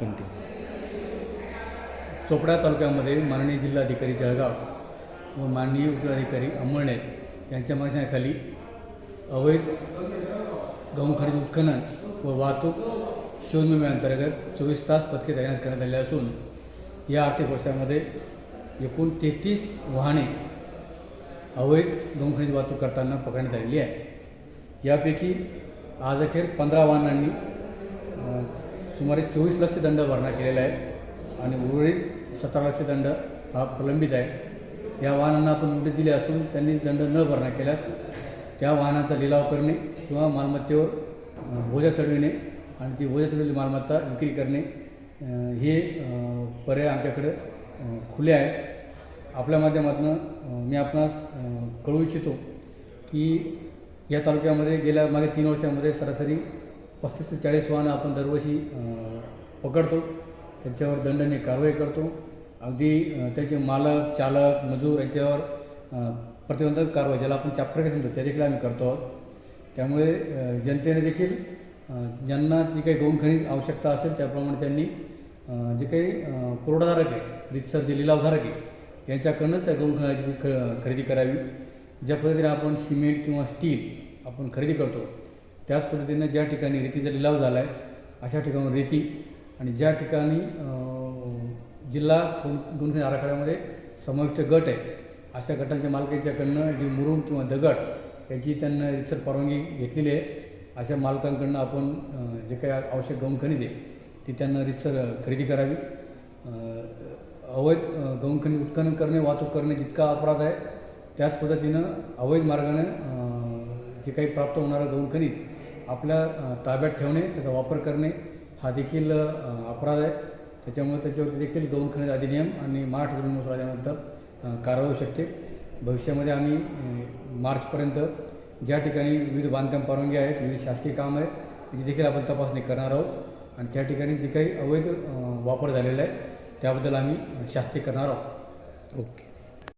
Continue. Chopra तालुक्यामध्ये माननीय जिल्हाधिकारी जळगाव व माननीय उपजिल्हाधिकारी अंमळनेर यांच्या मार्गदर्शनाखाली अवैध गहू खरेदी उत्खनन व वाहतूक शोध मोहिमेअंतर्गत 24 तास पथके तैनात करण्यात आले असून या आर्थिक वर्षामध्ये एकूण 33 वाहने अवैध गहू खरेदी वाहतूक करताना पकडण्यात आलेली आहे. यापैकी आज अखेर 15 वाहनांनी सुमारे 24 लक्ष दंड भरणा केलेला आहे आणि उर्वरित 17 लक्ष दंड हा प्रलंबित आहे. या वाहनांना आपण नोटीस दिली असून त्यांनी दंड न भरणा केल्यास त्या वाहनाचा लिलाव करणे किंवा मालमत्तेवर बोजा चढविणे आणि ती बोजा चढवलेली मालमत्ता विक्री करणे हे पर्याय आमच्याकडे खुले आहे. आपल्या माध्यमातून मी आपणास कळवू इच्छितो की या तालुक्यामध्ये मागे 3 वर्षामध्ये सरासरी 35 ते 40 वाहनं आपण दरवर्षी पकडतो. त्यांच्यावर दंडने कारवाई करतो. अगदी त्याचे मालक चालक मजूर यांच्यावर प्रतिबंधक कारवाई ज्याला आपण चॅप्टर केस म्हणतो ते देखील आम्ही करतो आहोत. त्यामुळे जनतेने देखील ज्यांना जी काही गहू खनिज आवश्यकता असेल त्याप्रमाणे त्यांनी जे काही पुरवठाधारक आहे रीतसर जे लिलावधारक आहे यांच्याकडूनच त्या गहू खनिजाची खरेदी करावी. ज्या पद्धतीने आपण सिमेंट किंवा स्टील आपण खरेदी करतो त्याच पद्धतीनं ज्या ठिकाणी रेतीचा लिलाव झाला आहे अशा ठिकाणी रेती आणि ज्या ठिकाणी जिल्हा गहू खनिज आराखड्यामध्ये समाविष्ट गट आहे अशा गटांच्या मालकांच्याकडनं जी मुरुम किंवा दगड याची त्यांना रीतसर परवानगी घेतलेली आहे अशा मालकांकडनं आपण जे काही आवश्यक गहू खनिज आहे ती त्यांना रीतसर खरेदी करावी. अवैध गहू खनिज उत्खनन करणे वाहतूक करणे जितका अपराध आहे त्याच पद्धतीनं अवैध मार्गाने जे काही प्राप्त होणारं गहू खनिज आपल्या ताब्यात ठेवणे त्याचा वापर करणे हा देखील अपराध आहे. त्याच्यामुळे त्याच्यावरती देखील गहू खनिज अधिनियम आणि महाराष्ट्र जमीन मसुदा कायद्यानंतर कारवाई होऊ शकते. भविष्यामध्ये आम्ही मार्चपर्यंत ज्या ठिकाणी विविध बांधकाम परवानगी आहेत विविध शासकीय काम आहे याची देखील आपण तपासणी करणार आहोत आणि त्या ठिकाणी जे काही अवैध वापर झालेला आहे त्याबद्दल आम्ही शास्ती करणार आहोत. ओके.